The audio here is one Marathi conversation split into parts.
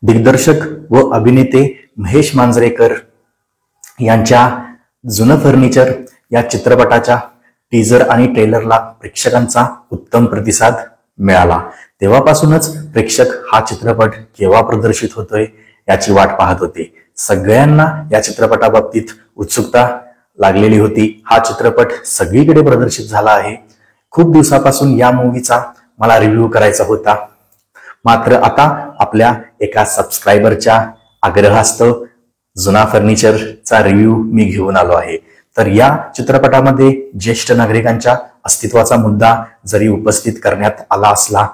दिग्दर्शक व अभिनेते महेश मांजरेकर यांच्या जुनं फर्निचर या चित्रपटाच्या टीजर आणि ट्रेलरला प्रेक्षकांचा उत्तम प्रतिसाद मिळाला। तेव्हापासूनच प्रेक्षक हा चित्रपट केव्हा प्रदर्शित होतोय याची वाट पाहत होते। सगळ्यांना या चित्रपटाबाबतीत उत्सुकता लागलेली होती। हा चित्रपट सगळीकडे प्रदर्शित झाला आहे। खूप दिवसापासून या मूवीचा मला रिव्ह्यू करायचा होता, मात्र आता आपल्या एका सबस्क्रायबरच्या आग्रहास्तव जुना फर्निचरचा रिव्ह्यू मी घेऊन आलो आहे। तर या चित्रपटामध्ये ज्येष्ठ नागरिकांच्या अस्तित्वाचा मुद्दा जरी उपस्थित करण्यात आला असला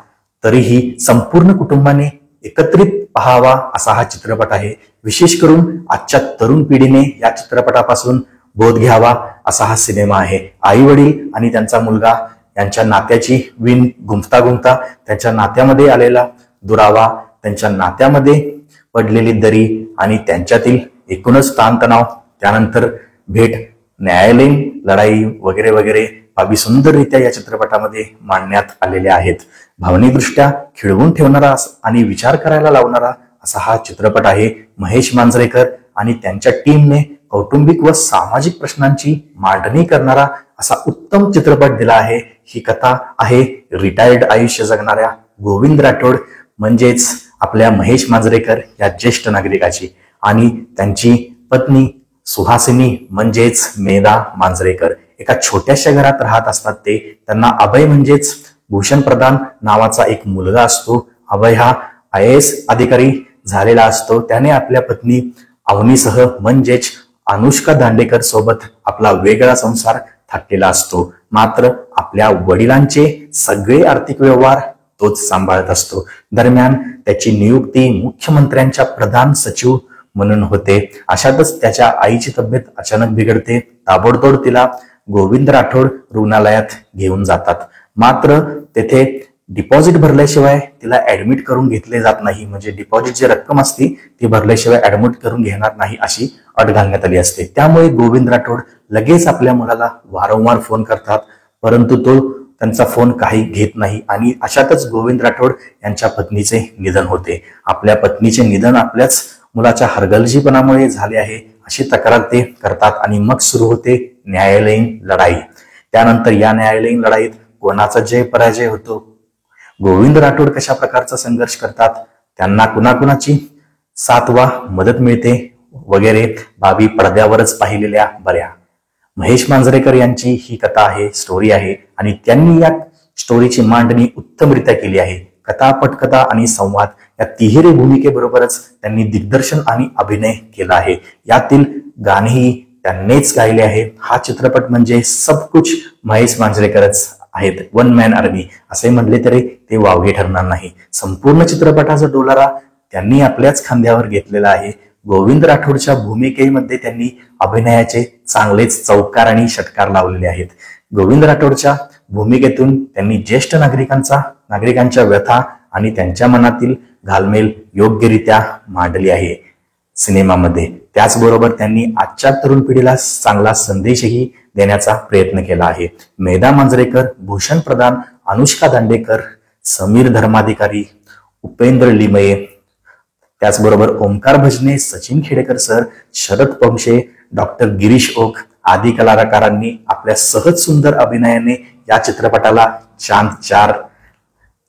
तरीही संपूर्ण कुटुंबाने एकत्रित पाहावा असा हा चित्रपट आहे। विशेष करून आजच्या तरुण पिढीने या चित्रपटापासून बोध घ्यावा असा हा सिनेमा आहे। आई वडील आणि त्यांचा मुलगा यांच्या नात्याची विण गुंफता गुंफता त्यांच्या नात्यामध्ये आलेला दुरावा, त्यांच्या नात्यामध्ये पडलेली दरी आणि त्यांच्यातील एकूणच ताणतणाव, त्यानंतर भेट, न्यायालयीन लढाई वगैरे वगैरे बाबी सुंदररित्या या चित्रपटामध्ये मांडण्यात आलेल्या आहेत। भावनिकदृष्ट्या खिळवून ठेवणारा आणि विचार करायला लावणारा असा हा चित्रपट आहे। महेश मांजरेकर आणि त्यांच्या टीमने कौटुंबिक व सामाजिक प्रश्नांची मांडणी करणारा असा उत्तम चित्रपट दिला आहे। ही कथा आहे रिटायर्ड आयुष्य जगणाऱ्या गोविंद राठोड म्हणजेच आपल्या महेश मांजरेकर या ज्येष्ठ नागरिकाची आणि त्यांची पत्नी सुहासिनी म्हणजेच मेधा मांजरेकर। एका छोट्याशा घरात राहत असतात ते। त्यांना अभय म्हणजेच भूषण प्रधान नावाचा एक मुलगा असतो। अभय हा IAS अधिकारी झालेला असतो। त्याने आपल्या पत्नी अवनीसह म्हणजेच अनुष्का दांडेकर सोबत आपला वेगळा संसार थाटलेला असतो। मात्र आपल्या वडिलांचे सगळे आर्थिक व्यवहार तोच सांभाळत असतो। दरम्यान त्याची नियुक्ती मुख्यमंत्र्यांच्या प्रधान सचिव म्हणून होते। अशातच त्याच्या आईची तब्येत अचानक बिघडते। ताबडतोब तिला गोविंद राठोड रुग्णालयात घेऊन जातात, मात्र तेथे डिपॉझिट भरल्याशिवाय तिला ऍडमिट करून घेतले जात नाही। म्हणजे डिपॉझिटची रक्कम असती ती भरल्याशिवाय ऍडमिट करून घेणार नाही अशी अट घालण्यात आली असते। त्यामुळे गोविंद राठोड लगेच आपल्या मुलाला वारंवार फोन करतात, परंतु तो त्यांचा फोन काही घेत नाही आणि अशातच गोविंद राठोड यांच्या पत्नीचे निधन होते। आपल्या पत्नीचे निधन आपल्याच मुलाच्या हरगर्जीपणामुळे झाले आहे अशी तक्रार ते करतात आणि मग सुरू होते न्यायालयीन लढाई। त्यानंतर या न्यायालयीन लढाईत कोणाचा जय पराजय होतो, गोविंद राठोड कशा प्रकारचा संघर्ष करतात, त्यांना कुणाकुणाची साथ वा मदत मिळते वगैरे बाबी पडद्यावरच पाहिलेल्या बऱ्या। महेश मांजरेकर यांची ही कथा आहे, स्टोरी आहे आणि त्यांनी या स्टोरीची मांडणी उत्तमरित्या केली आहे। कथा, पटकथा आणि संवाद या तिहेरी भूमिकेबरोबरच त्यांनी दिग्दर्शन आणि अभिनय केला आहे। यातील गाणेही त्यांनीच गायले आहे। हा चित्रपट म्हणजे सब कुछ महेश मांजरेकरच आहेत। वन मॅन आर्मी असे म्हटले तरी ते वावगे ठरणार नाही। संपूर्ण चित्रपटाचा डोलारा त्यांनी आपल्याच खांद्यावर घेतलेला आहे। गोविंद राठोडच्या भूमिकेमध्ये त्यांनी अभिनयाचे चांगलेच चौकार आणि षटकार लावलेले आहेत। गोविंद राठोडच्या भूमिकेतून त्यांनी ज्येष्ठ नागरिकांच्या व्यथा आणि त्यांच्या मनातील घालमेल योग्यरित्या मांडली आहे सिनेमामध्ये। त्याचबरोबर त्यांनी आजच्या तरुण पिढीला चांगला संदेशही देण्याचा प्रयत्न केला आहे। मेधा मांजरेकर, भूषण प्रधान, अनुष्का दांडेकर, समीर धर्माधिकारी, उपेंद्र लिमये, त्याचबरोबर ओमकार भजने, सचिन खेडेकर सर, शरद पंक्षे, डॉक्टर गिरीश ओक आदी कलाकारांनी आपल्या सहज सुंदर अभिनयाने या चित्रपटाला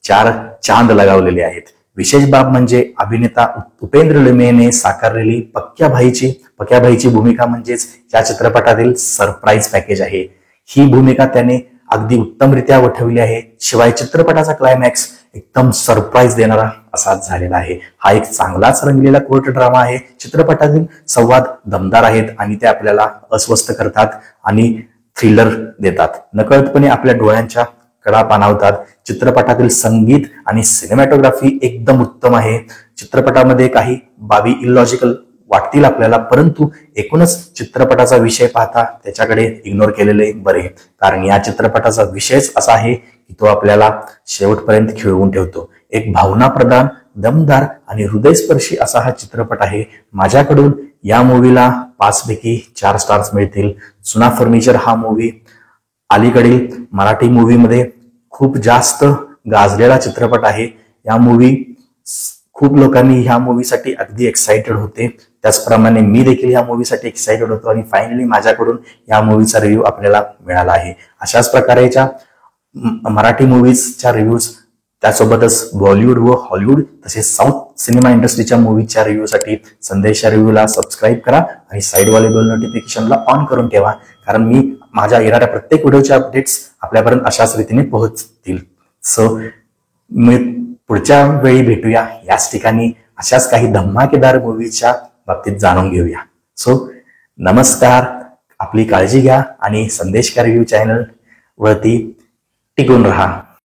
चार चांद लगावलेले आहेत। विशेष बाब म्हणजे अभिनेता उपेंद्र लिमयेने साकारलेली पक्या भाईची भूमिका म्हणजेच या चित्रपटातील सरप्राईज पॅकेज आहे। ही भूमिका त्याने अगदी उत्तमरित्या वठवली आहे। शिवाय चित्रपटाचा क्लायमॅक्स एकदम सरप्राईज देणारा असा झालेला आहे। हा एक चांगलाच रंगलेला कोर्ट ड्रामा आहे। चित्रपटातील संवाद दमदार आहेत आणि ते आपल्याला अस्वस्थ करतात आणि थ्रिलर देतात, नकळतपणे आपल्या डोळ्यांच्या कडा पाणावतात। चित्रपटातील संगीत आणि सिनेमॅटोग्राफी एकदम उत्तम आहे। चित्रपटामध्ये काही बाबी इलॉजिकल वाटतील आपल्याला, परंतु एकूणच चित्रपटाचा विषय पाहता त्याच्याकडे इग्नोर केलेले बरे, कारण या चित्रपटाचा विषयच असा आहे की तो आपल्याला शेवटपर्यंत खिळवून ठेवतो। एक भावनाप्रधान, दमदार आणि हृदयस्पर्शी असा हा चित्रपट आहे। माझ्याकडून या मूवीला 5 पैकी 4 स्टार्स मिळतील। जुना फर्निचर हा मूवी अलीकडील मराठी मूवीमध्ये खूप जास्त गाजलेला चित्रपट आहे। या मूवी खूप लोकांनी ह्या मूवीसाठी अगदी एक्साइटेड होते, त्याचप्रमाणे मी देखील ह्या मूवीसाठी एक्साइटेड होतो आणि फायनली माझ्याकडून या मूवीचा रिव्ह्यू आपल्याला मिळाला आहे. अशाच प्रकारेच्या मराठी मूवीजच्या रिव्ह्यूज, त्यासोबतच बॉलिवूड व हॉलिवूड तसेच साऊथ सिनेमा इंडस्ट्रीच्या मूवीजच्या रिव्ह्यूसाठी संदेशच्या रिव्ह्यूला सबस्क्राईब करा आणि साईडवाले बेल नोटिफिकेशनला ऑन करून ठेवा, कारण मी माझ्या येणाऱ्या प्रत्येक व्हिडिओच्या अपडेट्स आपल्यापर्यंत अशाच रीतीने पोहोचतील. सो मी पुढच्या वेळी भेटूया याच ठिकाणी अशाच काही धमाकेदार मूवीच्या बाबतीत जाणून घेऊया. सो नमस्कार, आपली काळजी घ्या आणि संदेश का रिव्ह्यू चॅनल वरती टिकून राहा.